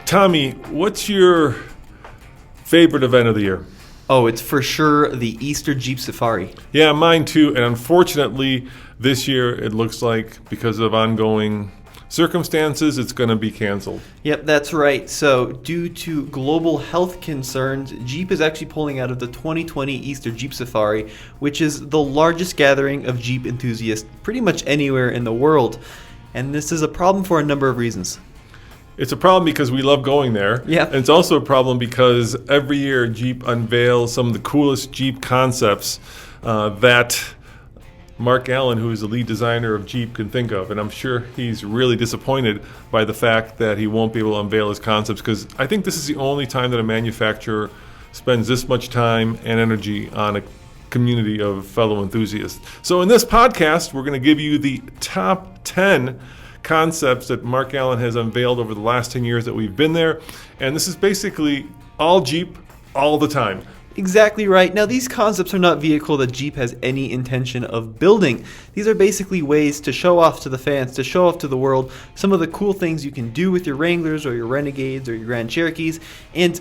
Tommy, what's your favorite event of the year? Oh, it's for sure the Easter Jeep Safari. Yeah, mine too. And unfortunately, this year it looks like because of ongoing circumstances, it's going to be canceled. Yep, that's right. So due to global health concerns, Jeep is actually pulling out of the 2020 Easter Jeep Safari, which is the largest gathering of Jeep enthusiasts pretty much anywhere in the world. And this is a problem for a number of reasons. It's a problem because we love going there. Yeah. And it's also a problem because every year Jeep unveils some of the coolest Jeep concepts that Mark Allen, who is the lead designer of Jeep, can think of. And I'm sure he's really disappointed by the fact that he won't be able to unveil his concepts, because I think this is the only time that a manufacturer spends this much time and energy on a community of fellow enthusiasts. So in this podcast, we're going to give you the top 10 concepts that Mark Allen has unveiled over the last 10 years that we've been there. And this is basically all Jeep all the time. Exactly right. Now, these concepts are not vehicles that Jeep has any intention of building. These are basically ways to show off to the fans, to show off to the world some of the cool things you can do with your Wranglers or your Renegades or your Grand Cherokees. And,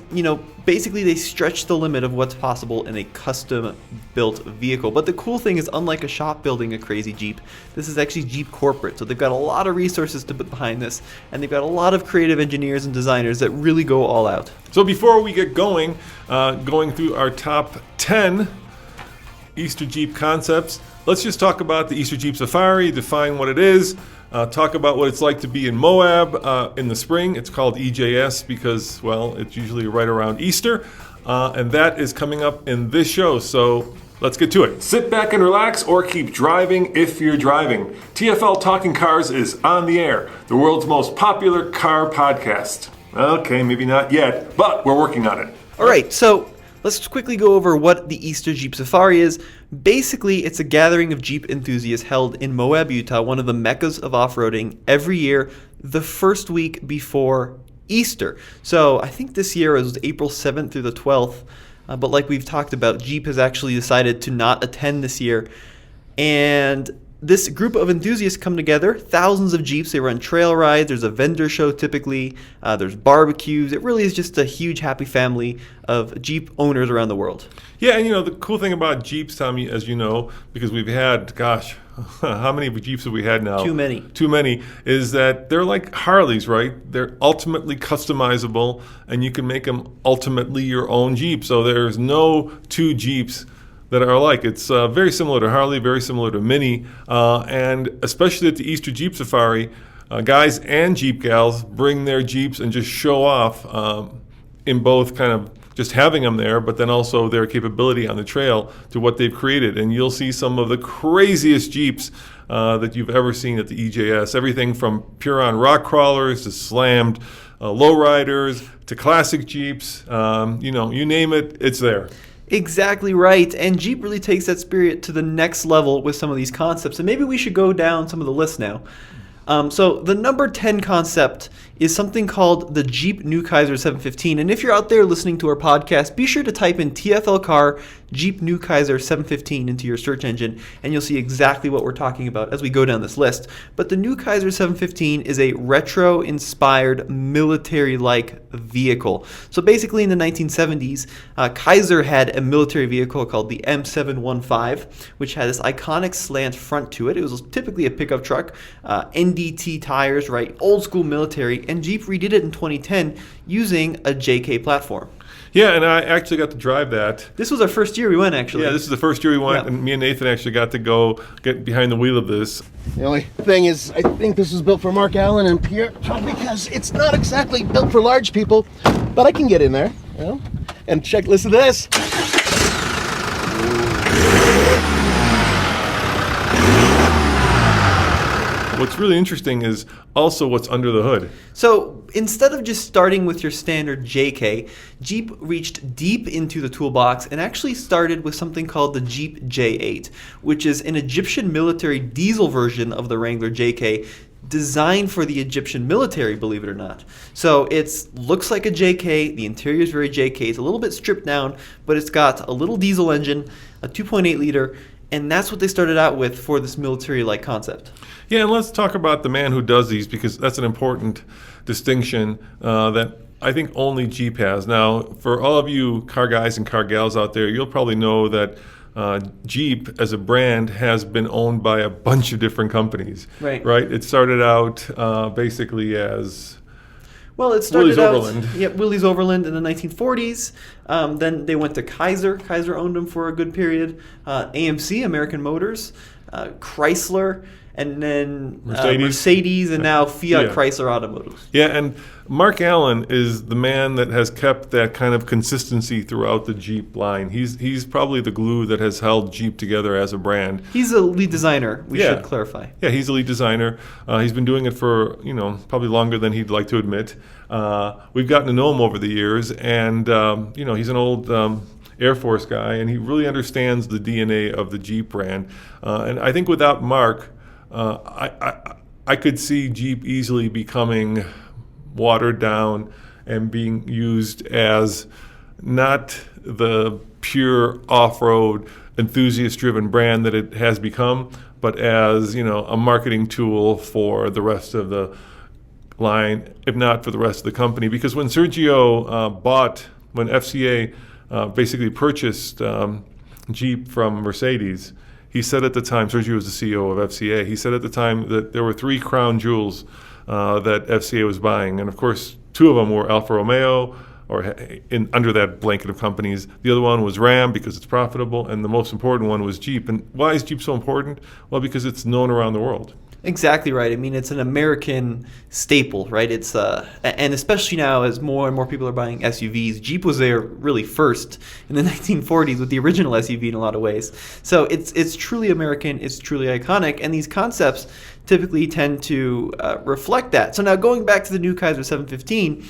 basically they stretch the limit of what's possible in a custom-built vehicle. But the cool thing is, unlike a shop building a crazy Jeep, this is actually Jeep corporate. So they've got a lot of resources to put behind this, and they've got a lot of creative engineers and designers that really go all out. So before we get going through our top 10 Easter Jeep concepts, let's just talk about the Easter Jeep Safari, define what it is, talk about what it's like to be in Moab in the spring. It's called EJS because, well, it's usually right around Easter, and that is coming up in this show. So let's get to it. Sit back and relax, or keep driving if you're driving. TFL Talking Cars is on the air, the world's most popular car podcast. Okay, maybe not yet, but we're working on it. All right, so let's quickly go over what the Easter Jeep Safari is. Basically, it's a gathering of Jeep enthusiasts held in Moab, Utah, one of the meccas of off-roading, every year, the first week before Easter. So I think this year it was April 7th through the 12th, but like we've talked about, Jeep has actually decided to not attend this year. And this group of enthusiasts come together, thousands of Jeeps. They run trail rides. There's a vendor show typically. There's barbecues. It really is just a huge happy family of Jeep owners around the world. Yeah, and the cool thing about Jeeps, Tommy, as you know, because we've had, how many Jeeps have we had now? Too many. Too many, is that they're like Harleys, right? They're ultimately customizable, and you can make them ultimately your own Jeep. So there's no two Jeeps that are alike. It's very similar to Harley, very similar to Mini, and especially at the Easter Jeep Safari, guys and Jeep gals bring their Jeeps and just show off in both kind of just having them there, but then also their capability on the trail to what they've created. And you'll see some of the craziest Jeeps that you've ever seen at the EJS. Everything from pure-on rock crawlers to slammed lowriders to classic Jeeps. You name it, it's there. Exactly right, and Jeep really takes that spirit to the next level with some of these concepts, and maybe we should go down some of the list now. So the number 10 concept is something called the Jeep New Kaiser 715. And if you're out there listening to our podcast, be sure to type in TFL car Jeep New Kaiser 715 into your search engine, and you'll see exactly what we're talking about as we go down this list. But the New Kaiser 715 is a retro-inspired military-like vehicle. So basically in the 1970s, Kaiser had a military vehicle called the M715, which had this iconic slant front to it. It was typically a pickup truck, NDT tires, right, old school military, and Jeep redid it in 2010 using a JK platform. Yeah, and I actually got to drive that. This was our first year we went, actually. Yeah, this is the first year we went, yeah. And me and Nathan actually got to go get behind the wheel of this. The only thing is, I think this was built for Mark Allen and Pierre, because it's not exactly built for large people, but I can get in there, and listen to this. What's really interesting is also what's under the hood. So instead of just starting with your standard JK, Jeep reached deep into the toolbox and actually started with something called the Jeep J8, which is an Egyptian military diesel version of the Wrangler JK, designed for the Egyptian military, believe it or not. So it looks like a JK. The interior is very JK. It's a little bit stripped down, but it's got a little diesel engine, a 2.8 liter, and that's what they started out with for this military-like concept. Yeah, and let's talk about the man who does these, because that's an important distinction that I think only Jeep has. Now, for all of you car guys and car gals out there, you'll probably know that Jeep as a brand has been owned by a bunch of different companies. Right. Right? It started out basically as Well, it started Willys out, Overland. yeah, Willys Overland in the 1940s. Then they went to Kaiser. Kaiser owned them for a good period. AMC, American Motors, Chrysler, and then Mercedes, and now Fiat Yeah. Chrysler Automotive. Yeah, and Mark Allen is the man that has kept that kind of consistency throughout the Jeep line. He's probably the glue that has held Jeep together as a brand. He's a lead designer, we Yeah. should clarify. Yeah, he's a lead designer. He's been doing it for, probably longer than he'd like to admit. We've gotten to know him over the years, and, he's an old Air Force guy, and he really understands the DNA of the Jeep brand. And I think without Mark, I could see Jeep easily becoming watered down and being used as not the pure off-road enthusiast-driven brand that it has become, but as a marketing tool for the rest of the line, if not for the rest of the company. Because when when FCA basically purchased Jeep from Mercedes, he said at the time, Sergio was the CEO of FCA, he said at the time that there were 3 crown jewels that FCA was buying. And of course, 2 of them were Alfa Romeo, or under that blanket of companies. The other one was Ram because it's profitable, and the most important one was Jeep. And why is Jeep so important? Well, because it's known around the world. Exactly right. I mean, it's an American staple, right? It's and especially now as more and more people are buying SUVs, Jeep was there really first in the 1940s with the original SUV in a lot of ways. So it's truly American, it's truly iconic, and these concepts typically tend to reflect that. So now going back to the new Kaiser 715,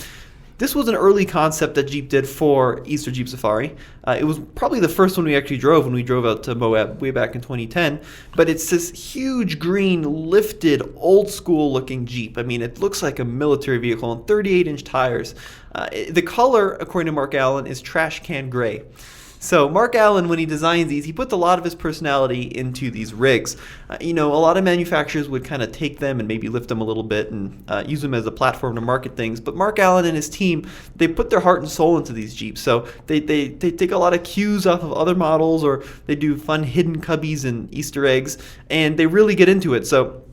this was an early concept that Jeep did for Easter Jeep Safari. It was probably the first one we actually drove when we drove out to Moab way back in 2010. But it's this huge green, lifted, old-school looking Jeep. I mean, it looks like a military vehicle on 38-inch tires. The color, according to Mark Allen, is trash can gray. So Mark Allen, when he designs these, he puts a lot of his personality into these rigs. A lot of manufacturers would kind of take them and maybe lift them a little bit and use them as a platform to market things. But Mark Allen and his team, they put their heart and soul into these Jeeps. So they take a lot of cues off of other models, or they do fun hidden cubbies and Easter eggs, and they really get into it. So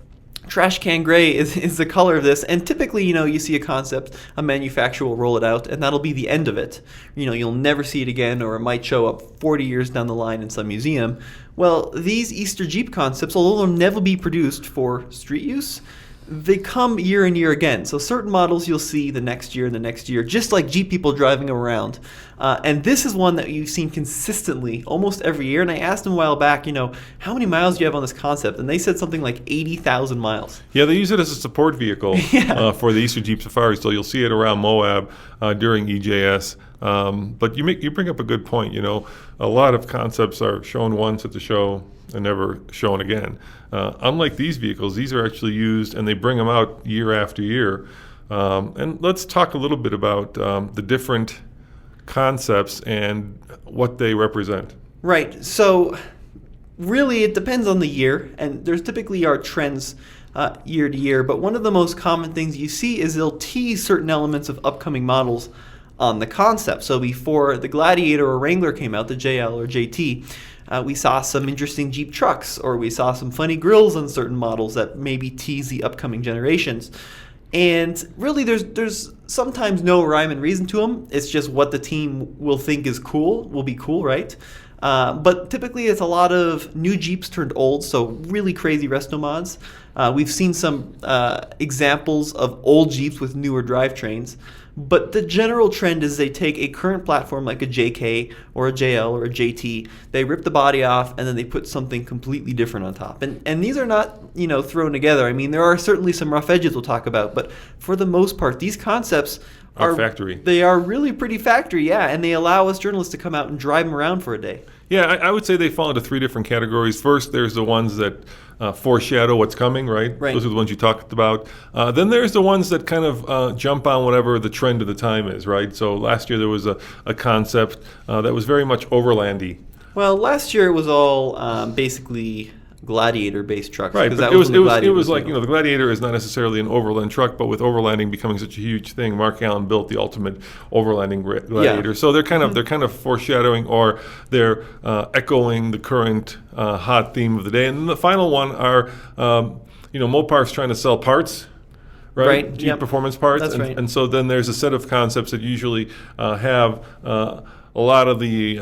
trash can gray is the color of this, and typically, you see a concept, a manufacturer will roll it out, and that'll be the end of it. You'll never see it again, or it might show up 40 years down the line in some museum. Well, these Easter Jeep concepts, although they'll never be produced for street use, they come year and year again. So certain models you'll see the next year and the next year, just like Jeep people driving them around. And this is one that you've seen consistently almost every year. And I asked them a while back, how many miles do you have on this concept? And they said something like 80,000 miles. Yeah, they use it as a support vehicle for the Easter Jeep Safari. So you'll see it around Moab during EJS. But you bring up a good point. A lot of concepts are shown once at the show and never shown again. Unlike these vehicles, these are actually used, and they bring them out year after year. And let's talk a little bit about the different concepts and what they represent. Right. So really, it depends on the year, and there's typically are trends year to year. But one of the most common things you see is they'll tease certain elements of upcoming models on the concept. So before the Gladiator or Wrangler came out, the JL or JT, we saw some interesting Jeep trucks, or we saw some funny grills on certain models that maybe tease the upcoming generations. And really, there's sometimes no rhyme and reason to them. It's just what the team will think is cool, will be cool, right? But typically, it's a lot of new Jeeps turned old, so really crazy resto mods. We've seen some examples of old Jeeps with newer drivetrains. But the general trend is they take a current platform like a JK or a JL or a JT, they rip the body off, and then they put something completely different on top. And these are not, thrown together. I mean, there are certainly some rough edges we'll talk about, but for the most part, these concepts are factory. They are really pretty factory, yeah, and they allow us journalists to come out and drive them around for a day. Yeah, I would say they fall into 3 different categories. First, there's the ones that foreshadow what's coming, right? Those are the ones you talked about. Then there's the ones that kind of jump on whatever the trend of the time is, right? So last year there was a concept that was very much overlandy. Well, last year it was all basically Gladiator-based trucks. Right, 'cause but that it was when the Gladiator like, new. the Gladiator is not necessarily an overland truck, but with overlanding becoming such a huge thing, Mark Allen built the ultimate overlanding Gladiator. So they're kind of foreshadowing, or they're echoing the current hot theme of the day. And then the final one are Mopar's trying to sell parts. Right, Jeep yep. performance parts, That's right. and so then there's a set of concepts that usually have a lot of the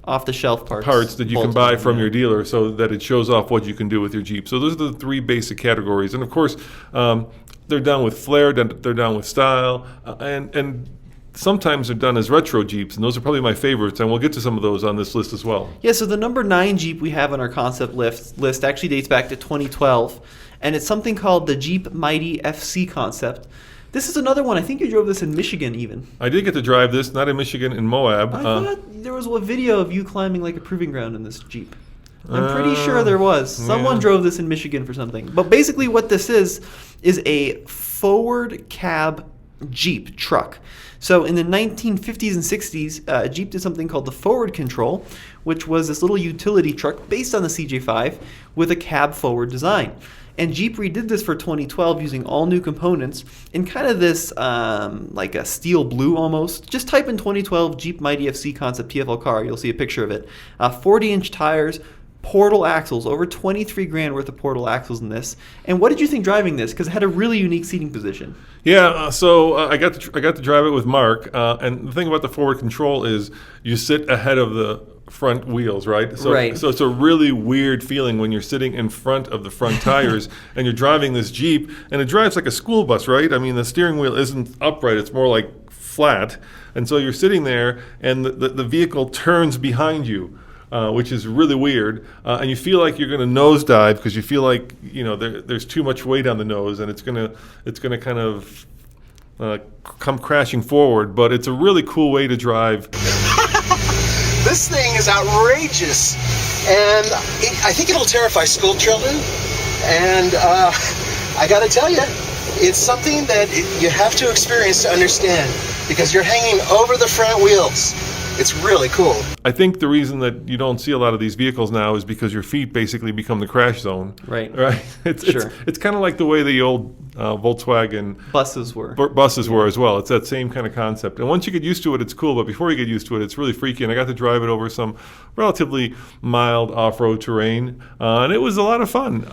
Off-the-shelf parts that you can bolted buy in, from yeah. your dealer, so that it shows off what you can do with your Jeep. So those are the three basic categories, and of course, they're done with flair, they're done with style, and sometimes they're done as retro Jeeps, and those are probably my favorites, and we'll get to some of those on this list as well. Yeah, so the number 9 Jeep we have on our concept list actually dates back to 2012, and it's something called the Jeep MyTFC concept. This is another one. I think you drove this in Michigan even. I did get to drive this, not in Michigan, in Moab. I thought there was a video of you climbing like a proving ground in this Jeep. I'm pretty sure there was. Someone yeah. drove this in Michigan for something. But basically what this is a forward cab Jeep truck. So in the 1950s and 60s, Jeep did something called the forward control, which was this little utility truck based on the CJ5 with a cab forward design. And Jeep redid this for 2012 using all new components in kind of this like a steel blue almost. Just type in 2012 Jeep MyTFC concept TFL car. You'll see a picture of it. 40-inch tires, portal axles, over 23 grand worth of portal axles in this. And what did you think driving this? Because it had a really unique seating position. Yeah, so I got to drive it with Mark, and the thing about the forward control is you sit ahead of the front wheels, right? So, Right. So it's a really weird feeling when you're sitting in front of the front tires and you're driving this Jeep, and it drives like a school bus, right? I mean, the steering wheel isn't upright; it's more like flat, and so you're sitting there, and the vehicle turns behind you. Which is really weird, and you feel like you're going to nosedive because you feel like there's too much weight on the nose, and it's gonna kind of come crashing forward. But it's a really cool way to drive. This thing is outrageous, and I think it'll terrify school children. And I got to tell you, it's something that you have to experience to understand, because you're hanging over the front wheels. It's really cool. I think the reason that you don't see a lot of these vehicles now is because your feet basically become the crash zone. Right. Right. Sure. It's kind of like the way the old Volkswagen Buses were. buses were as well. It's that same kind of concept. And once you get used to it, it's cool. But before you get used to it, it's really freaky. And I got to drive it over some relatively mild off-road terrain, and it was a lot of fun.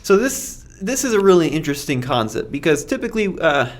So this is a really interesting concept because typically, I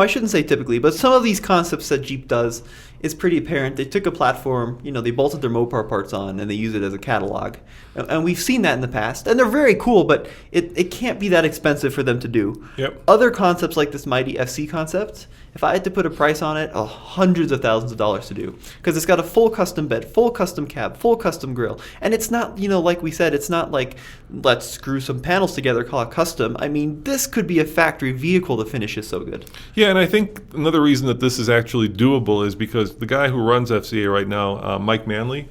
shouldn't say typically, but some of these concepts that Jeep does is pretty apparent. They took a platform, they bolted their Mopar parts on, and they use it as a catalog. And we've seen that in the past. And they're very cool, but it can't be that expensive for them to do. Yep. Other concepts like this MyTFC concept, if I had to put a price on it, hundreds of thousands of dollars to do. Because it's got a full custom bed, full custom cab, full custom grille. And it's not, like we said, it's not like, let's screw some panels together, call it custom. I mean, this could be a factory vehicle to finish is so good. Yeah, and I think another reason that this is actually doable is because the guy who runs FCA right now, Mike Manley,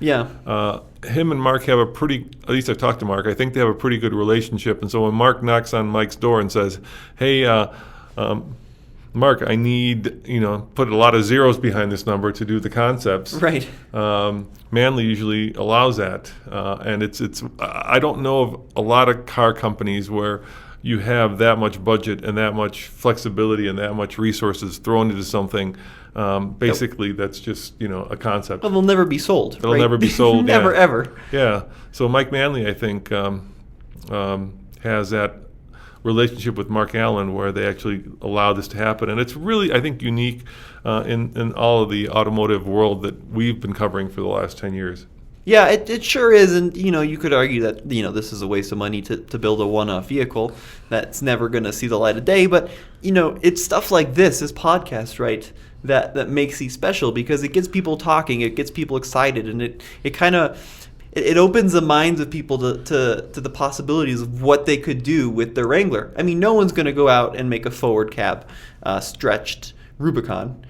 him and Mark have at least I've talked to Mark, I think they have a pretty good relationship. And so when Mark knocks on Mike's door and says, hey, Mark, I need, put a lot of zeros behind this number to do the concepts. Right. Manley usually allows that. And it's I don't know of a lot of car companies where you have that much budget and that much flexibility and that much resources thrown into something. Basically, that's just, a concept. Well, they'll never be sold. It'll never be sold. Never, yeah. ever. Yeah. So Mike Manley, I think, has that relationship with Mark Allen where they actually allow this to happen. And it's really, I think, unique in all of the automotive world that we've been covering for the last 10 years. Yeah, it sure is. And, you could argue that, this is a waste of money to build a one-off vehicle that's never going to see the light of day. But, it's stuff like this podcast, right, that makes these special because it gets people talking, it gets people excited, and it kind of it opens the minds of people to the possibilities of what they could do with their Wrangler. I mean, no one's going to go out and make a forward cab stretched Rubicon,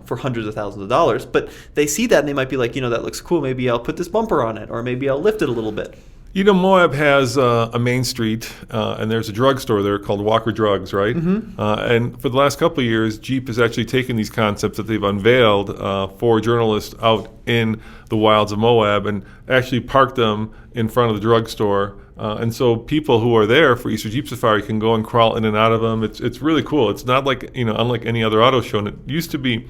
for hundreds of thousands of dollars. But they see that and they might be like, that looks cool. Maybe I'll put this bumper on it, or maybe I'll lift it a little bit. Moab has a main street, and there's a drugstore there called Walker Drugs, right? Mm-hmm. And for the last couple of years, Jeep has actually taken these concepts that they've unveiled for journalists out in the wilds of Moab and actually parked them in front of the drugstore And so people who are there for Easter Jeep Safari can go and crawl in and out of them. It's really cool. It's not like, unlike any other auto show. And it used to be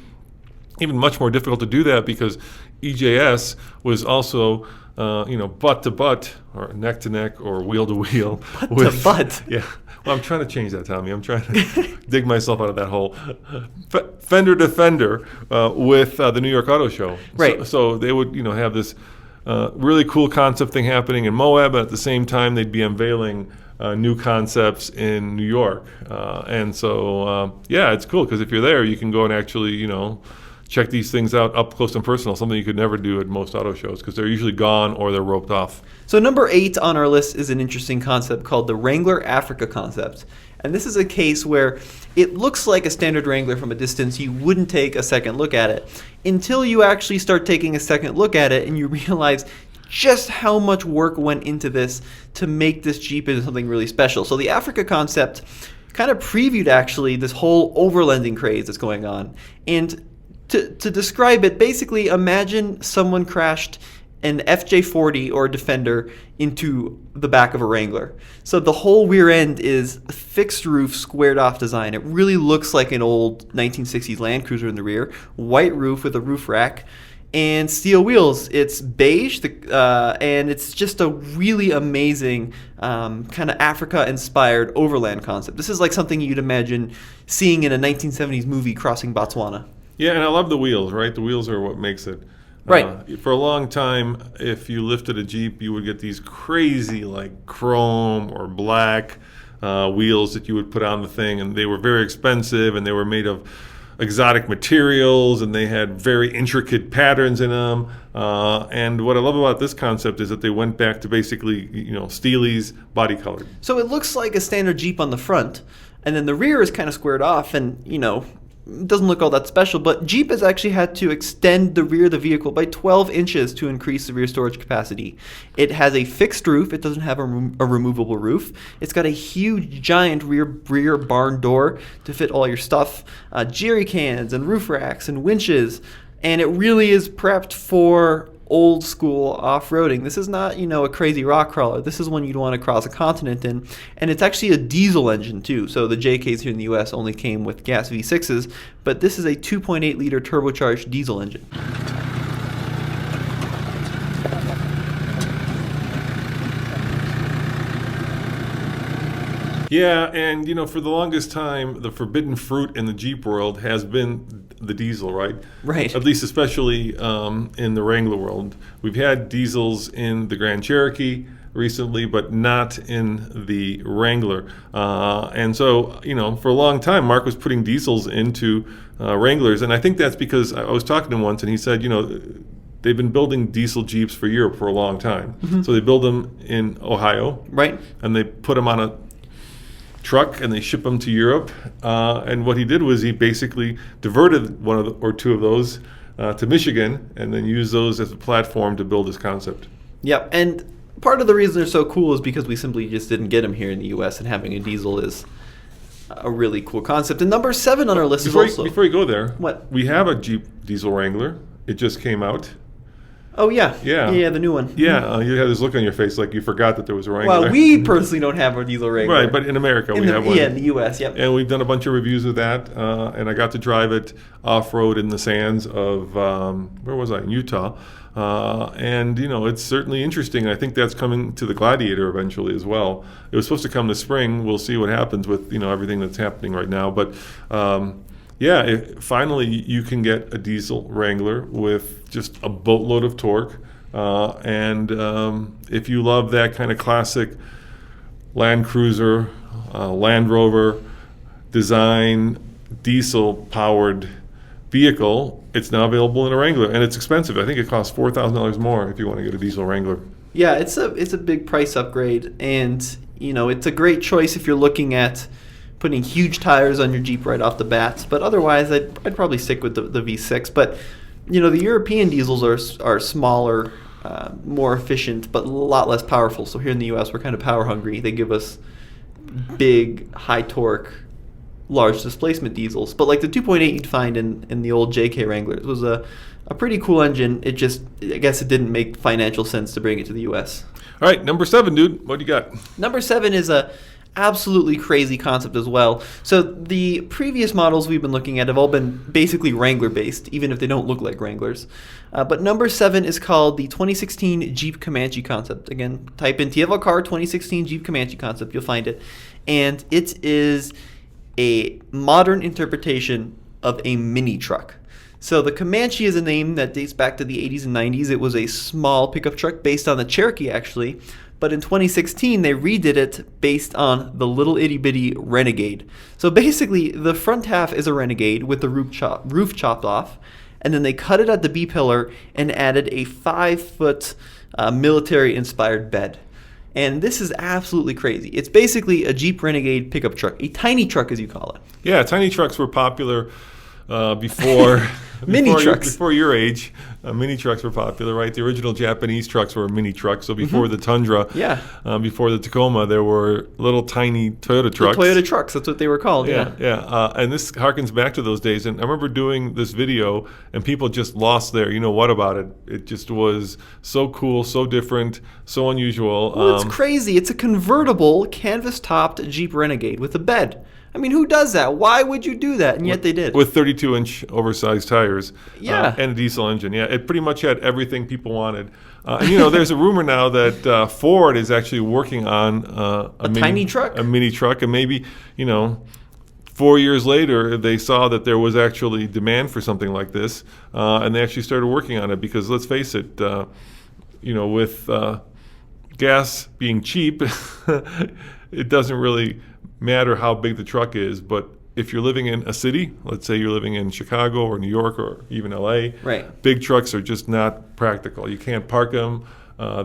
even much more difficult to do that because EJS was also, butt to butt or neck to neck or wheel to wheel. Butt to butt. Yeah. Well, I'm trying to change that, Tommy. I'm trying to dig myself out of that hole. Fender to fender with the New York Auto Show. Right. So they would, have this really cool concept thing happening in Moab, but at the same time they'd be unveiling new concepts in New York. And so, it's cool because if you're there, you can go and actually, check these things out up close and personal, something you could never do at most auto shows because they're usually gone or they're roped off. So number 8 on our list is an interesting concept called the Wrangler Africa concept. And this is a case where it looks like a standard Wrangler from a distance. You wouldn't take a second look at it until you actually start taking a second look at it and you realize just how much work went into this to make this Jeep into something really special. So the Africa concept kind of previewed actually this whole overlanding craze that's going on. And to describe it, basically imagine someone crashed an FJ40 or a Defender into the back of a Wrangler. So the whole rear end is fixed roof, squared off design. It really looks like an old 1960s Land Cruiser in the rear. White roof with a roof rack and steel wheels. It's beige and it's just a really amazing kind of Africa-inspired overland concept. This is like something you'd imagine seeing in a 1970s movie crossing Botswana. Yeah, and I love the wheels, right? The wheels are what makes it. Right. For a long time, if you lifted a Jeep, you would get these crazy, like chrome or black wheels that you would put on the thing, and they were very expensive, and they were made of exotic materials, and they had very intricate patterns in them. And what I love about this concept is that they went back to basically, Steely's body colored. So it looks like a standard Jeep on the front, and then the rear is kind of squared off, and it doesn't look all that special, but Jeep has actually had to extend the rear of the vehicle by 12 inches to increase the rear storage capacity. It has a fixed roof. It doesn't have a removable roof. It's got a huge, giant rear barn door to fit all your stuff, jerry cans and roof racks and winches, and it really is prepped for old school off-roading. This is not, a crazy rock crawler. This is one you'd want to cross a continent in. And it's actually a diesel engine too. So the JKs here in the US only came with gas V6s, but this is a 2.8 liter turbocharged diesel engine. Yeah, and for the longest time, the forbidden fruit in the Jeep world has been the diesel, right? Right. At least especially in the Wrangler world. We've had diesels in the Grand Cherokee recently, but not in the Wrangler. And so, for a long time, Mark was putting diesels into Wranglers, and I think that's because I was talking to him once, and he said, they've been building diesel Jeeps for Europe for a long time. Mm-hmm. So they build them in Ohio. Right. And they put them on a truck and they ship them to Europe. And what he did was he basically diverted one or two of those to Michigan and then used those as a platform to build his concept. Yep. And part of the reason they're so cool is because we simply just didn't get them here in the US, and having a diesel is a really cool concept. And number 7 on our list is also... Before you go there, what? We have a Jeep diesel Wrangler. It just came out. Oh, yeah. Yeah. Yeah, the new one. Yeah, you had this look on your face like you forgot that there was a Wrangler. Well, we personally don't have a diesel Wrangler. Right, but in America we have one. Yeah, in the U.S., yep. And we've done a bunch of reviews of that, and I got to drive it off-road in the sands of, where was I, in Utah. And, it's certainly interesting. I think that's coming to the Gladiator eventually as well. It was supposed to come this spring. We'll see what happens with, everything that's happening right now. But, finally you can get a diesel Wrangler with just a boatload of torque. And if you love that kind of classic Land Cruiser, Land Rover design, diesel-powered vehicle, it's now available in a Wrangler, and it's expensive. I think it costs $4,000 more if you want to get a diesel Wrangler. Yeah, it's a big price upgrade, and it's a great choice if you're looking at putting huge tires on your Jeep right off the bat. But otherwise, I'd probably stick with the V6. But the European diesels are smaller, more efficient, but a lot less powerful. So here in the U.S., we're kind of power hungry. They give us big, high torque, large displacement diesels. But like the 2.8 you'd find in the old JK Wranglers was a pretty cool engine. It just, I guess it didn't make financial sense to bring it to the U.S. All right, number 7, dude. What do you got? Number 7 is a absolutely crazy concept as well. So the previous models we've been looking at have all been basically Wrangler based, even if they don't look like Wranglers. But number 7 is called the 2016 Jeep Comanche concept. Again, type in TFL car 2016 Jeep Comanche concept, you'll find it. And it is a modern interpretation of a mini truck. So the Comanche is a name that dates back to the 80s and 90s. It was a small pickup truck based on the Cherokee, actually. But in 2016, they redid it based on the little itty-bitty Renegade. So basically, the front half is a Renegade with the roof chopped off. And then they cut it at the B-pillar and added a 5-foot military-inspired bed. And this is absolutely crazy. It's basically a Jeep Renegade pickup truck, a tiny truck as you call it. Yeah, tiny trucks were popular before before your age. Mini trucks were popular, right? The original Japanese trucks were mini trucks. So before the Tundra, before the Tacoma, there were little tiny Toyota trucks. The Toyota trucks, that's what they were called. Yeah. And this harkens back to those days. And I remember doing this video, and people just lost their, you know what about it? It just was so cool, so different, so unusual. Well, it's crazy. It's a convertible, canvas-topped Jeep Renegade with a bed. I mean, who does that? Why would you do that? And yet they did. With 32-inch oversized tires and a diesel engine. Yeah, it pretty much had everything people wanted. And, you know, there's a rumor now that Ford is actually working on a tiny truck? A mini truck. And maybe, you know, 4 years later, they saw that there was actually demand for something like this. And they actually started working on it because, let's face it, you know, with gas being cheap, it doesn't really matter how big the truck is, but if you're living in a city, let's say you're living in Chicago or New York or even LA, right, big trucks are just not practical. You can't park them.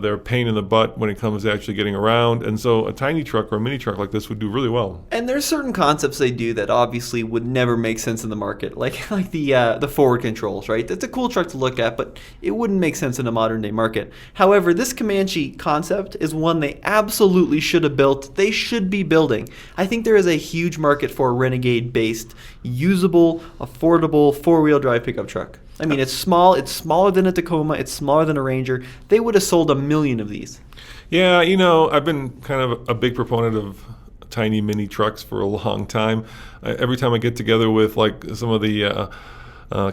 They're a pain in the butt when it comes to actually getting around. And so a tiny truck or a mini truck like this would do really well. And there's certain concepts they do that obviously would never make sense in the market, like the forward controls, right? That's a cool truck to look at, but it wouldn't make sense in a modern day market. However, this Comanche concept is one they absolutely should have built. They should be building. I think there is a huge market for a Renegade-based, usable, affordable, four-wheel drive pickup truck. I mean, it's small. It's smaller than a Tacoma. It's smaller than a Ranger. They would have sold 1 million of these. Yeah, you know, I've been kind of a big proponent of tiny mini trucks for a long time. Every time I get together with like some of the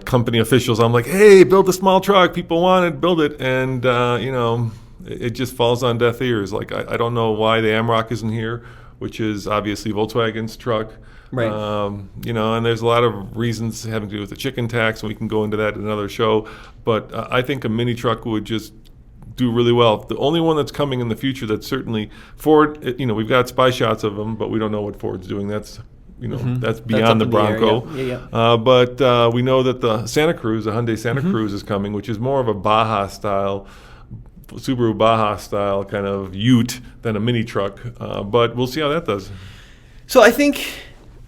company officials, I'm like, hey, build a small truck. People want it, build it. And, you know, it just falls on deaf ears. Like, I don't know why the Amarok isn't here, which is obviously Volkswagen's truck. Right. You know, and there's a lot of reasons having to do with the chicken tax, and we can go into that in another show. But I think a mini truck would just do really well. The only one that's coming in the future that's certainly Ford, you know, we've got spy shots of them, but we don't know what Ford's doing. That's, you know, that's beyond the Bronco. But we know that the Santa Cruz, the Hyundai Santa Cruz is coming, which is more of a Baja style, Subaru Baja style kind of ute than a mini truck. But we'll see how that does. So I think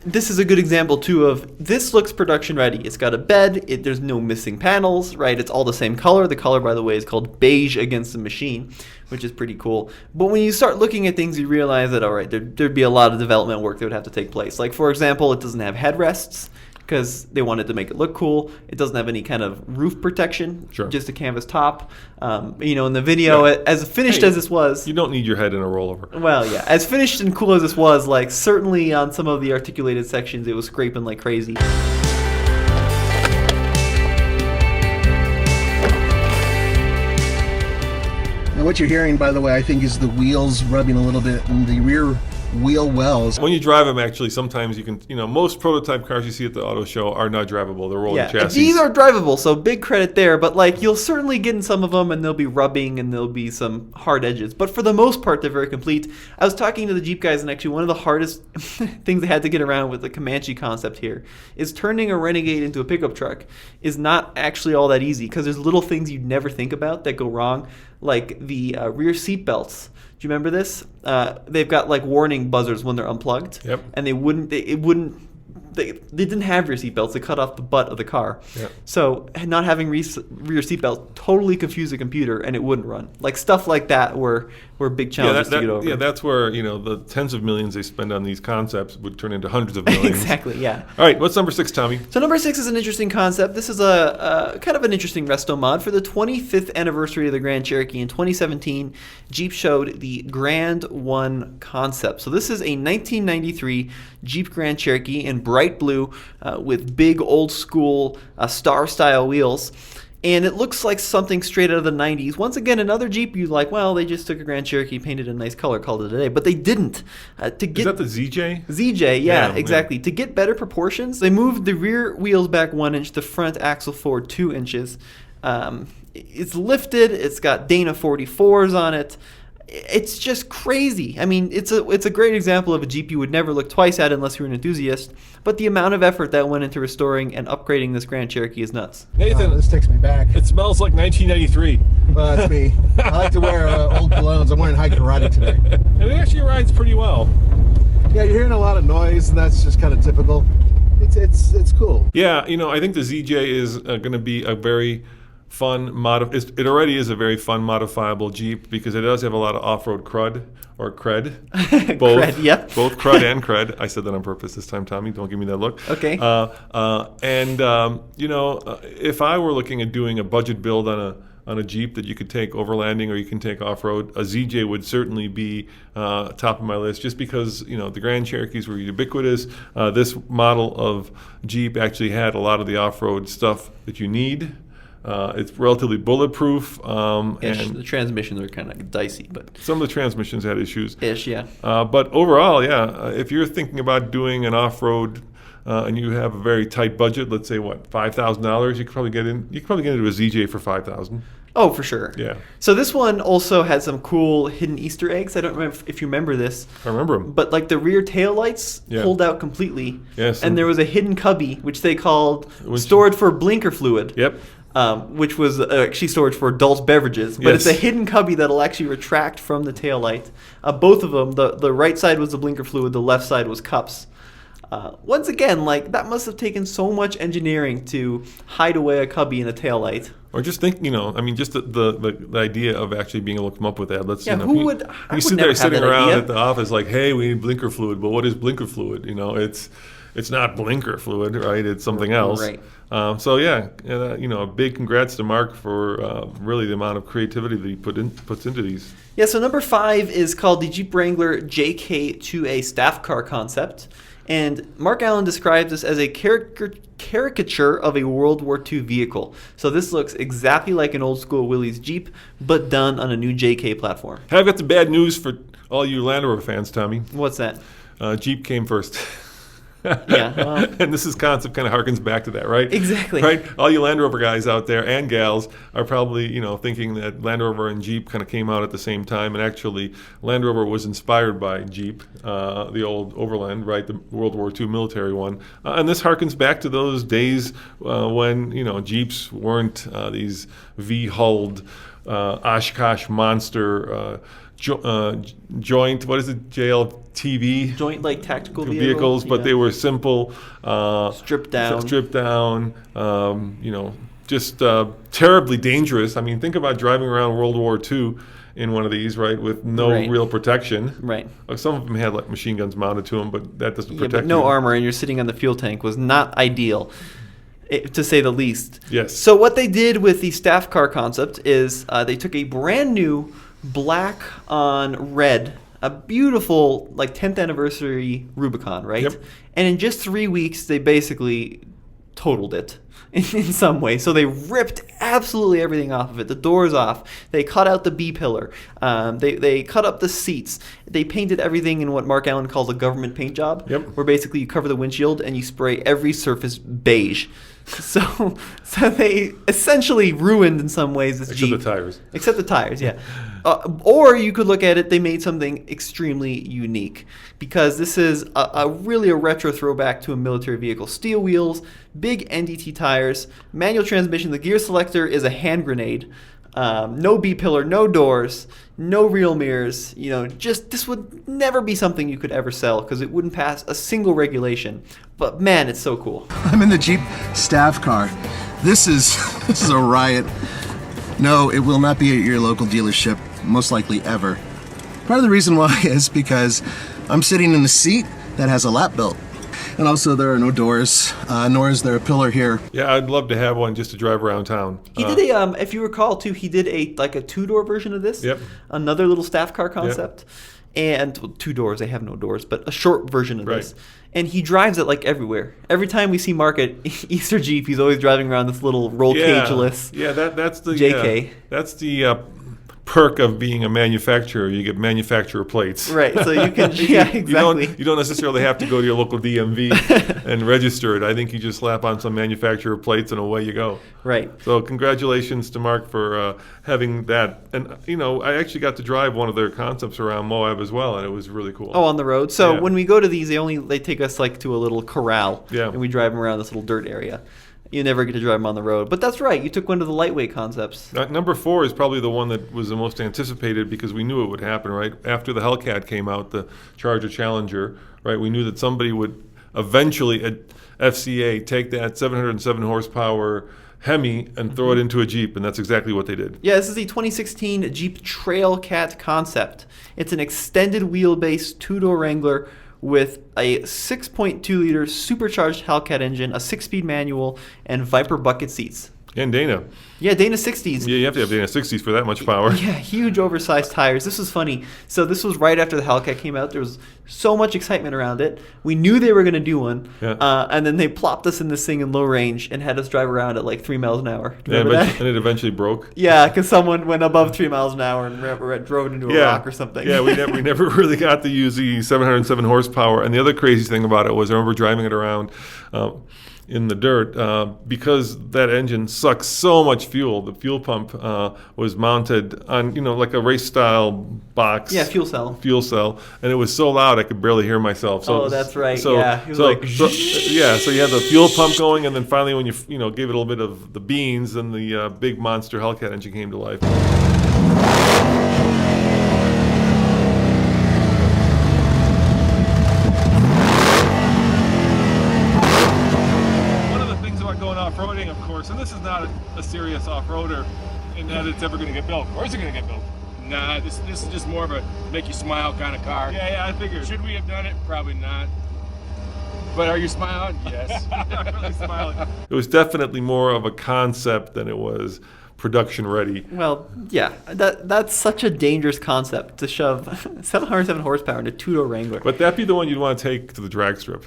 this is a good example, too, of this looks production ready. It's got a bed. There's no missing panels, right? It's all the same color. The color, by the way, is called beige against the machine, which is pretty cool. But when you start looking at things, you realize that, all right, there'd be a lot of development work that would have to take place. Like, for example, it doesn't have headrests because they wanted to make it look cool. It doesn't have any kind of roof protection, just a canvas top. You know, in the video, as finished as this was... You don't need your head in a rollover. Well, yeah. As finished and cool as this was, like, certainly on some of the articulated sections, it was scraping like crazy. Now, what you're hearing, by the way, I think is the wheels rubbing a little bit in the rear wheel wells. When you drive them, actually, sometimes you can, you know, most prototype cars you see at the auto show are not drivable. They're rolling chassis. These are drivable, so big credit there. But, like, you'll certainly get in some of them, and there'll be rubbing, and there'll be some hard edges. But for the most part, they're very complete. I was talking to the Jeep guys, and actually one of the hardest things they had to get around with the Comanche concept here is turning a Renegade into a pickup truck is not actually all that easy because there's little things you'd never think about that go wrong, like the rear seat belts. Do you remember this? They've got like warning buzzers when they're unplugged. Yep. And they didn't have rear seat belts. They cut off the butt of the car. Yep. So not having rear seat belts totally confused the computer and it wouldn't run. Like stuff like that where were big challenges to get over. Yeah, that's where, the tens of millions they spend on these concepts would turn into hundreds of millions. Exactly, yeah. All right, what's number 6, Tommy? So number 6 is an interesting concept. This is a kind of an interesting resto mod. For the 25th anniversary of the Grand Cherokee in 2017, Jeep showed the Grand 1 concept. So this is a 1993 Jeep Grand Cherokee in bright blue with big old school star-style wheels. And it looks like something straight out of the 90s. Once again, another Jeep, you're like, well, they just took a Grand Cherokee, painted a nice color, called it a day. But they didn't. Is that the ZJ? ZJ, yeah, exactly. To get better proportions, they moved the rear wheels back 1 inch, the front axle forward 2 inches. It's lifted. It's got Dana 44s on it. It's just crazy. I mean, it's a great example of a Jeep you would never look twice at unless you were an enthusiast. But the amount of effort that went into restoring and upgrading this Grand Cherokee is nuts. Nathan, this takes me back. it smells like 1993. Well, that's me. I like to wear old colognes. I'm wearing high karate today. And it actually rides pretty well. Yeah, you're hearing a lot of noise, and that's just kind of typical. It's cool. Yeah, I think the ZJ is going to be a very fun it already is a very fun modifiable Jeep because it does have a lot of off-road crud or cred. Both, Cred, yep. Both crud and cred. I said that on purpose this time, Tommy. Don't give me that look. Okay. If I were looking at doing a budget build on a Jeep that you could take overlanding or you can take off-road, a ZJ would certainly be top of my list just because, the Grand Cherokees were ubiquitous. This model of Jeep actually had a lot of the off-road stuff that you need. It's relatively bulletproof. And the transmissions are kind of dicey, but some of the transmissions had issues. yeah. But overall, if you're thinking about doing an off-road and you have a very tight budget, let's say $5,000, you could probably get into a ZJ for $5,000. Oh, for sure. Yeah. So this one also had some cool hidden Easter eggs. I don't remember if you remember this. I remember them. But like the rear tail lights pulled out completely. Yes. And there was a hidden cubby, which they called storage for blinker fluid. Yep. Which was actually storage for adult beverages. But it's a hidden cubby that'll actually retract from the tail light. Both of them, the right side was the blinker fluid, the left side was cups. Once again, that must have taken so much engineering to hide away a cubby in a tail light. Or just think, just the idea of actually being able to come up with that. Let's, who would? You sit there sitting around at the office like, hey, we need blinker fluid. But what is blinker fluid? It's not blinker fluid, right? It's something else. Right. A big congrats to Mark for really the amount of creativity that he puts into these. Yeah, so number 5 is called the Jeep Wrangler JK2A staff car concept. And Mark Allen describes this as a caricature of a World War II vehicle. So this looks exactly like an old school Willys Jeep, but done on a new JK platform. Hey, I've got some bad news for all you Land Rover fans, Tommy. What's that? Jeep came first. Yeah. Well, and this concept kind of harkens back to that, right? Exactly. Right? All you Land Rover guys out there and gals are probably, thinking that Land Rover and Jeep kind of came out at the same time. And actually, Land Rover was inspired by Jeep, the old Overland, right? The World War II military one. And this harkens back to those days when, Jeeps weren't these V-hulled Oshkosh monster joint, what is it, JLTV? Joint tactical vehicles, but they were simple, stripped down, just terribly dangerous. I mean, think about driving around World War II in one of these, right, with no real protection. Right. Some of them had machine guns mounted to them, but that doesn't protect but no you. armor, and you're sitting on the fuel tank was not ideal, to say the least. Yes. So what they did with the staff car concept is they took a brand new black on red, a beautiful 10th anniversary Rubicon, right? Yep. And in just 3 weeks, they basically totaled it in some way. So they ripped absolutely everything off of it. The doors off. They cut out the B-pillar. They cut up the seats. They painted everything in what Mark Allen calls a government paint job, where basically you cover the windshield and you spray every surface beige. So they essentially ruined in some ways this Jeep. Except the tires, yeah. Or you could look at it, they made something extremely unique because this is really a retro throwback to a military vehicle. Steel wheels, big NDT tires, manual transmission. The gear selector is a hand grenade. No B-pillar, no doors, no real mirrors. This would never be something you could ever sell because it wouldn't pass a single regulation. But man, it's so cool. I'm in the Jeep staff car. This is a riot. No, it will not be at your local dealership, most likely ever. Part of the reason why is because I'm sitting in a seat that has a lap belt. And also there are no doors, nor is there a pillar here. Yeah, I'd love to have one just to drive around town. He did a, if you recall too, he did a 2-door version of this. Yep. Another little staff car concept. And 2 doors, they have no doors, but a short version of this. And he drives it like everywhere. Every time we see Mark at Easter Jeep, he's always driving around this little roll cageless that's the JK. That's the perk of being a manufacturer. You get manufacturer plates. Right, so you can, yeah, exactly. You don't necessarily have to go to your local DMV and register it. I think you just slap on some manufacturer plates and away you go. Right. So congratulations to Mark for having that. And, I actually got to drive one of their concepts around Moab as well, and it was really cool. Oh, on the road? So Yeah. when we go to these, they take us to a little corral, Yeah. and we drive them around this little dirt area. You never get to drive them on the road. But that's right, you took one of the lightweight concepts. Number 4 is probably the one that was the most anticipated because we knew it would happen, right? After the Hellcat came out, the Charger Challenger, right? We knew that somebody would eventually at FCA take that 707 horsepower Hemi and throw it into a Jeep, and that's exactly what they did. Yeah, this is the 2016 Jeep Trailcat concept. It's an extended wheelbase 2-door Wrangler with a 6.2-liter supercharged Hellcat engine, a 6-speed manual, and Viper bucket seats. And Dana. Yeah, Dana 60s. Yeah, you have to have Dana 60s for that much power. Yeah, huge oversized tires. This was funny. So this was right after the Hellcat came out. There was so much excitement around it. We knew they were going to do one. Yeah. And then they plopped us in this thing in low range and had us drive around at 3 miles an hour. Yeah, Remember that? and it eventually broke. Yeah, because someone went above 3 miles an hour and drove it into a rock or something. Yeah, we never really got to use the 707 horsepower. And the other crazy thing about it was I remember driving it around in the dirt because that engine sucks so much fuel. The fuel pump was mounted on, like a race style box. Yeah, fuel cell. And it was so loud I could barely hear myself. So, that's right. So, yeah, it was so you had the fuel pump going, and then finally when you gave it a little bit of the beans, then the big monster Hellcat engine came to life. Off-roading, of course, and this is not a serious off-roader in that it's ever going to get built. Where's it going to get built? Nah, this is just more of a make you smile kind of car. Yeah, I figured. Should we have done it? Probably not. But are you smiling? Yes. I'm really smiling. It was definitely more of a concept than it was production ready. Well, yeah, that's such a dangerous concept to shove 707 horsepower into a 2-door Wrangler. But that'd be the one you'd want to take to the drag strip.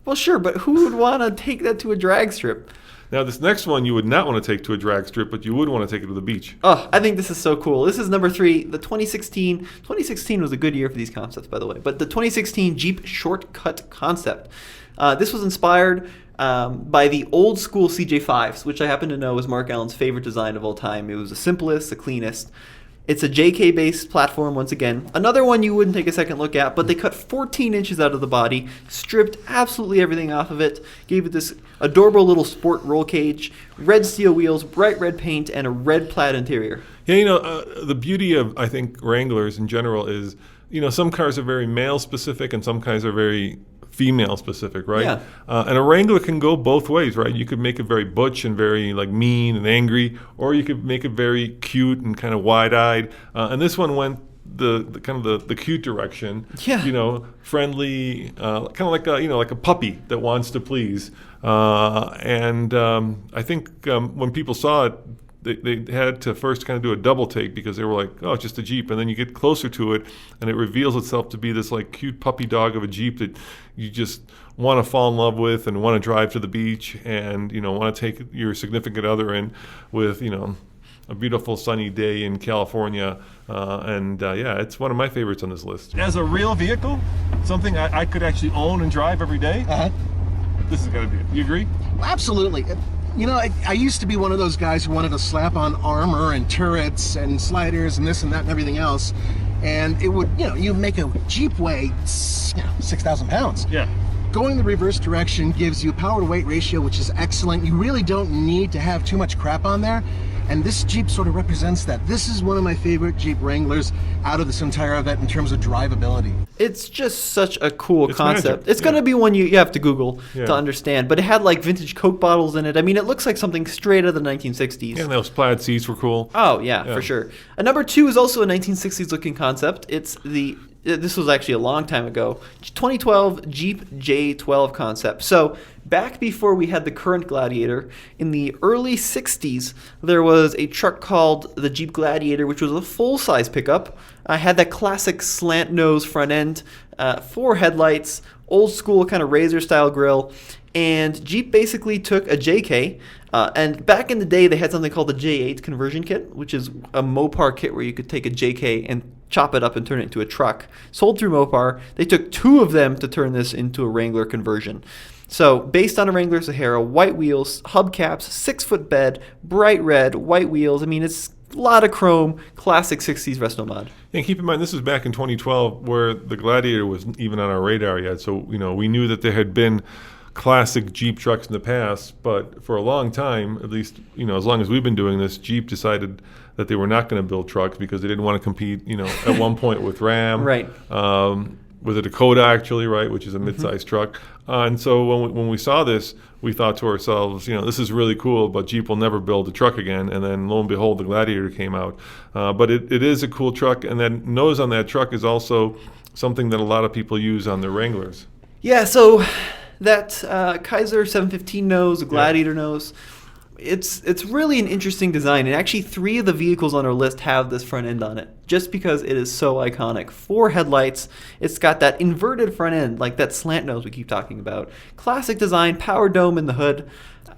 Well, sure, but who would want to take that to a drag strip? Now, this next one you would not want to take to a drag strip, but you would want to take it to the beach. Oh, I think this is so cool. This is number 3, the 2016. 2016 was a good year for these concepts, by the way. But the 2016 Jeep Shortcut concept. This was inspired by the old school CJ5s, which I happen to know is Mark Allen's favorite design of all time. It was the simplest, the cleanest. It's a JK-based platform, once again. Another one you wouldn't take a second look at, but they cut 14 inches out of the body, stripped absolutely everything off of it, gave it this adorable little sport roll cage, red steel wheels, bright red paint, and a red plaid interior. Yeah, the beauty of, I think, Wranglers in general is, some cars are very male-specific and some cars are very female-specific, right? Yeah. And a Wrangler can go both ways, right? You could make it very butch and very mean and angry, or you could make it very cute and kind of wide-eyed. And this one went the kind of the cute direction. Yeah. Friendly, kind of like a puppy that wants to please. And I think when people saw it, they had to first kind of do a double take because they were like, oh, it's just a Jeep. And then you get closer to it, and it reveals itself to be this cute puppy dog of a Jeep that you just want to fall in love with and want to drive to the beach and, want to take your significant other in with, a beautiful sunny day in California. Yeah, it's one of my favorites on this list. As a real vehicle, something I could actually own and drive every day, this is going to be it. You agree? Absolutely. I used to be one of those guys who wanted to slap on armor and turrets and sliders and this and that and everything else. And it would, you make a Jeep weigh, 6,000 pounds. Yeah. Going the reverse direction gives you a power to weight ratio, which is excellent. You really don't need to have too much crap on there. And this Jeep sort of represents that. This is one of my favorite Jeep Wranglers out of this entire event in terms of drivability. It's just such a cool It's concept. magic. It's going to be one you have to Google Yeah. to understand. But it had like vintage Coke bottles in it. I mean, it looks like something straight out of the 1960s. Yeah, and those plaid seats were cool. Oh, yeah, Yeah. for sure. And number 2 is also a 1960s looking concept. This was actually a long time ago. 2012 Jeep J12 concept. So back before we had the current Gladiator, in the early 60s, there was a truck called the Jeep Gladiator, which was a full-size pickup. Had that classic slant nose front end, 4 headlights, old school kind of razor-style grille. And Jeep basically took a JK, and back in the day, they had something called the J8 conversion kit, which is a Mopar kit where you could take a JK and chop it up and turn it into a truck. Sold through Mopar. They took 2 of them to turn this into a Wrangler conversion. So, based on a Wrangler Sahara, white wheels, hubcaps, 6-foot bed, bright red, white wheels. I mean, it's a lot of chrome, classic 60s resto mod. And keep in mind, this was back in 2012 where the Gladiator wasn't even on our radar yet. So, we knew that there had been classic Jeep trucks in the past, but for a long time, at least, as long as we've been doing this, Jeep decided that they were not going to build trucks because they didn't want to compete, at one point with Ram. Right. With a Dakota, actually, right, which is a mid-sized truck. And so when we saw this, we thought to ourselves, this is really cool, but Jeep will never build a truck again. And then lo and behold, the Gladiator came out. But it is a cool truck, and that nose on that truck is also something that a lot of people use on their Wranglers. Yeah, so that Kaiser 715 nose, Gladiator nose, it's really an interesting design. And actually 3 of the vehicles on our list have this front end on it, just because it is so iconic. 4 headlights. It's got that inverted front end, like that slant nose we keep talking about. Classic design, power dome in the hood.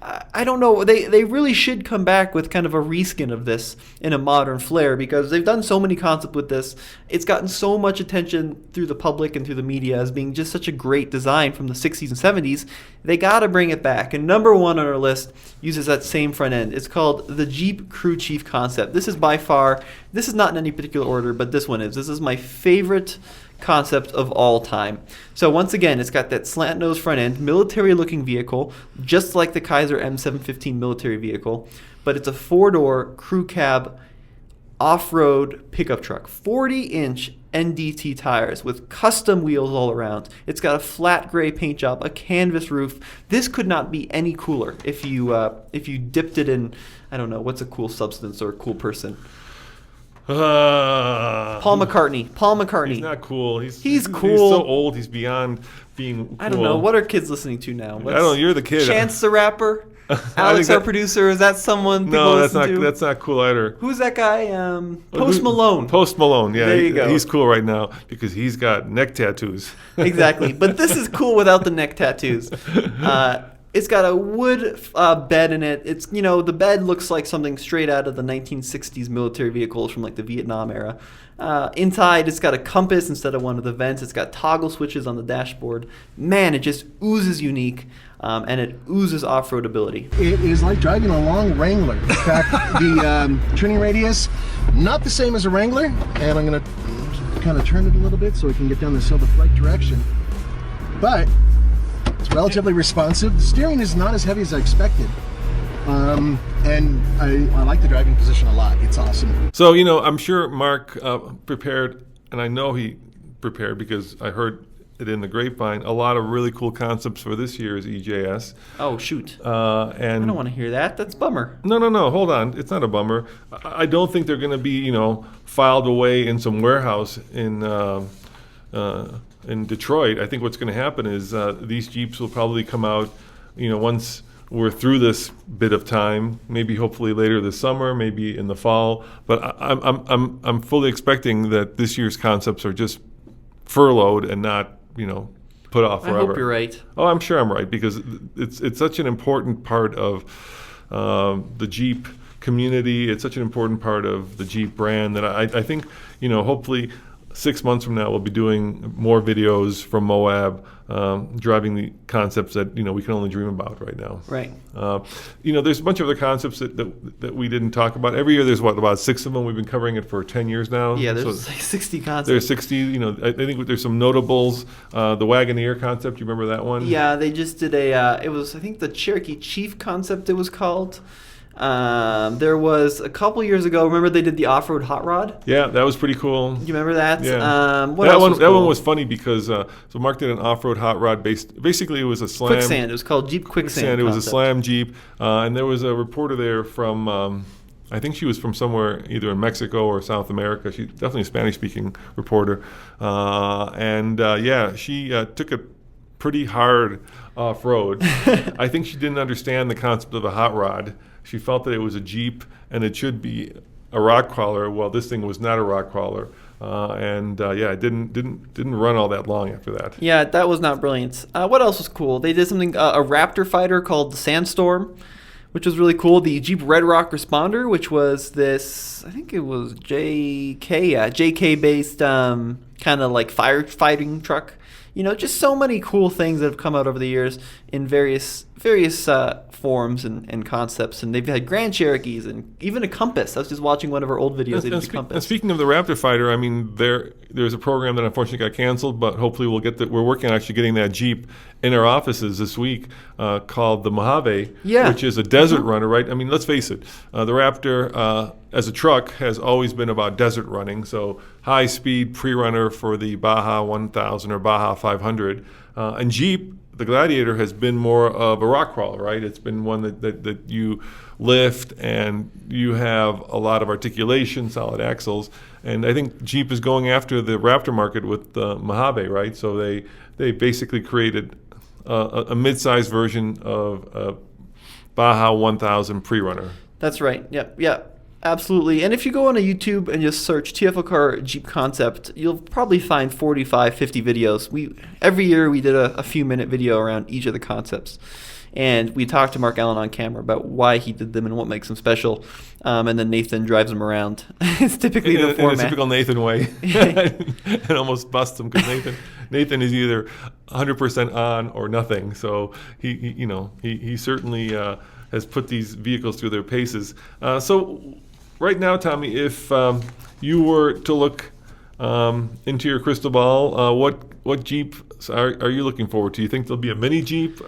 I don't know. They really should come back with kind of a reskin of this in a modern flair, because they've done so many concepts with this. It's gotten so much attention through the public and through the media as being just such a great design from the 60s and 70s. They got to bring it back. And number 1 on our list uses that same front end. It's called the Jeep Crew Chief concept. This is by far, this is not in any particular order, but this one is. This is my favorite concept of all time. So once again, it's got that slant nose front end, military looking vehicle, just like the Kaiser M715 military vehicle, but it's a 4-door crew cab off-road pickup truck, 40-inch NDT tires with custom wheels all around. It's got a flat gray paint job, a canvas roof. This could not be any cooler if you dipped it in, I don't know, what's a cool substance or a cool person? Paul McCartney. He's not cool. He's cool. He's so old. He's beyond being cool. I don't know. What are kids listening to now? I don't know. You're the kid. Chance the Rapper? Alex, our producer. Is that someone people No, that's listen not. to? That's not cool either. Who's that guy? Post Malone. Post Malone. Yeah, There you go. He's cool right now because he's got neck tattoos. Exactly. But this is cool without the neck tattoos. It's got a wood bed in it. It's, the bed looks like something straight out of the 1960s military vehicles from like the Vietnam era. Inside, it's got a compass instead of one of the vents. It's got toggle switches on the dashboard. Man, it just oozes unique, and it oozes off-road ability. It is like driving a long Wrangler. In fact, the turning radius, not the same as a Wrangler, and I'm going to kind of turn it a little bit so we can get down this hill the right direction. But it's relatively responsive. The steering is not as heavy as I expected. And I like the driving position a lot. It's awesome. So, I'm sure Mark prepared, and I know he prepared because I heard it in the grapevine, a lot of really cool concepts for this year's EJS. Oh, shoot. And I don't want to hear that. That's a bummer. No, hold on. It's not a bummer. I don't think they're going to be, filed away in some warehouse in Detroit. I think what's going to happen is these Jeeps will probably come out, once we're through this bit of time, maybe hopefully later this summer, maybe in the fall. But I'm fully expecting that this year's concepts are just furloughed and not, put off forever. I hope you're right. Oh, I'm sure I'm right, because it's such an important part of the Jeep community. It's such an important part of the Jeep brand that I think, hopefully 6 months from now we'll be doing more videos from Moab, driving the concepts that we can only dream about right now. Right. There's a bunch of other concepts that we didn't talk about. Every year there's about 6 of them. We've been covering it for 10 years now. Yeah, there's like 60 concepts. There's 60. I think there's some notables. The Wagoneer concept. You remember that one? Yeah, they just did it was I think the Cherokee Chief concept it was called. There was a couple years ago. Remember they did the off-road hot rod? Yeah, that was pretty cool. You remember that? Yeah. What that else one was that cool? one was funny because so Mark did an off-road hot rod based. Basically, it was a slam. Quicksand. It was called Jeep Quicksand. It was a concept. slam Jeep, and there was a reporter there from. I think she was from somewhere either in Mexico or South America. She's definitely a Spanish-speaking reporter, she took it pretty hard off-road. I think she didn't understand the concept of a hot rod. She felt that it was a Jeep and it should be a rock crawler. Well, this thing was not a rock crawler, it didn't run all that long after that. Yeah, that was not brilliant. What else was cool? They did something, a Raptor fighter called the Sandstorm, which was really cool. The Jeep Red Rock Responder, which was this, I think it was JK-based kind of like firefighting truck. You know, just so many cool things that have come out over the years in various forms and concepts. And they've had Grand Cherokees and even a Compass. I was just watching one of our old videos. They did a Compass. And speaking of the Raptor fighter, I mean, there's a program that unfortunately got canceled, but hopefully we'll get that. We're working on actually getting that Jeep in our offices this week, called the Mojave, which is a desert runner, right? I mean, let's face it, the Raptor as a truck has always been about desert running, so high-speed pre-runner for the Baja 1000 or Baja 500. And Jeep, the Gladiator, has been more of a rock crawler, right? It's been one that you lift and you have a lot of articulation, solid axles. And I think Jeep is going after the Raptor market with the Mojave, right? So they basically created a mid-sized version of a Baja 1000 pre-runner. That's right. Yeah. Absolutely. And if you go on a YouTube and just search TFL car Jeep concept, you'll probably find 45, 50 videos. Every year we did a few minute video around each of the concepts. And we talked to Mark Allen on camera about why he did them and what makes them special. And then Nathan drives them around. It's typically the format. In a typical Nathan way. And almost busts him because Nathan is either 100% on or nothing. So he certainly has put these vehicles through their paces. So right now, Tommy, if you were to look into your crystal ball, what Jeeps are you looking forward to? You think there'll be a mini Jeep?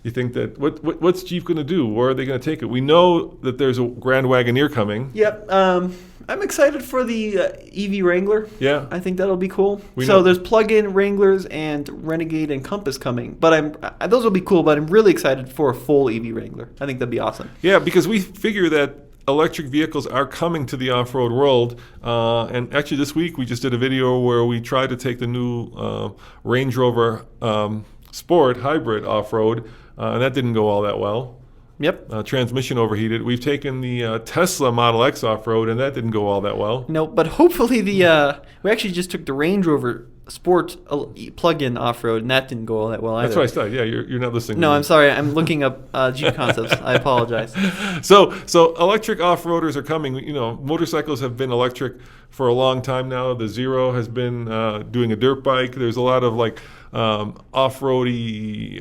You think that what's Jeep going to do? Where are they going to take it? We know that there's a Grand Wagoneer coming. Yep. I'm excited for the EV Wrangler. Yeah. I think that'll be cool. There's plug-in Wranglers and Renegade and Compass coming. But those will be cool, but I'm really excited for a full EV Wrangler. I think that'd be awesome. Yeah, because we figure that electric vehicles are coming to the off-road world. And actually this week we just did a video where we tried to take the new Range Rover Sport hybrid off-road. And that didn't go all that well. Yep. Transmission overheated. We've taken the Tesla Model X off-road, and that didn't go all that well. No, but hopefully we actually just took the Range Rover Sport plug-in off-road, and that didn't go all that well either. That's what I said. Yeah, you're not listening. No, I'm sorry. I'm looking up Jeep concepts. I apologize. So electric off-roaders are coming. You know, motorcycles have been electric for a long time now. The Zero has been doing a dirt bike. There's a lot of off-roady,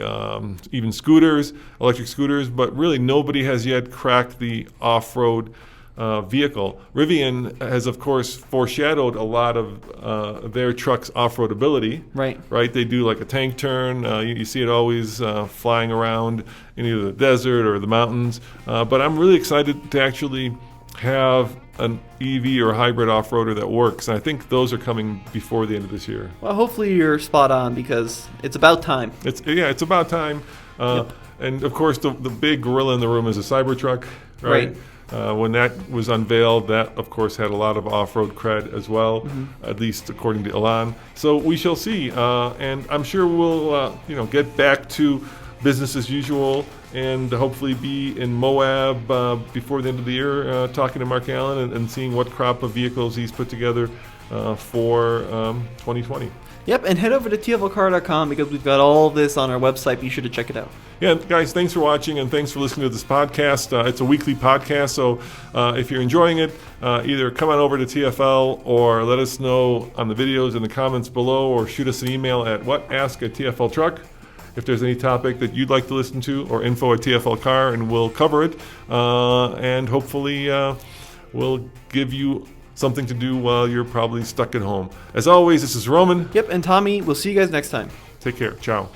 even scooters, electric scooters, but really nobody has yet cracked the off-road vehicle. Rivian has, of course, foreshadowed a lot of their trucks' off-road ability. Right. They do like a tank turn. You see it always flying around in either the desert or the mountains. But I'm really excited to actually have an EV or a hybrid off-roader that works. And I think those are coming before the end of this year. Well, hopefully you're spot on because it's about time. It's about time. Yep. And of course, the big gorilla in the room is a Cybertruck, right? When that was unveiled, that of course had a lot of off-road cred as well, at least according to Elon. So we shall see, and I'm sure we'll get back to business as usual and hopefully be in Moab before the end of the year, talking to Mark Allen and seeing what crop of vehicles he's put together for 2020. Yep, and head over to TFLcar.com because we've got all this on our website. Be sure to check it out. Yeah, guys, thanks for watching and thanks for listening to this podcast. It's a weekly podcast, so if you're enjoying it, either come on over to TFL or let us know on the videos in the comments below or shoot us an email at whatask@TFLtruck if there's any topic that you'd like to listen to, or info@TFLcar, and we'll cover it. And hopefully we'll give you something to do while you're probably stuck at home. As always, this is Roman. Yep, and Tommy, we'll see you guys next time. Take care. Ciao.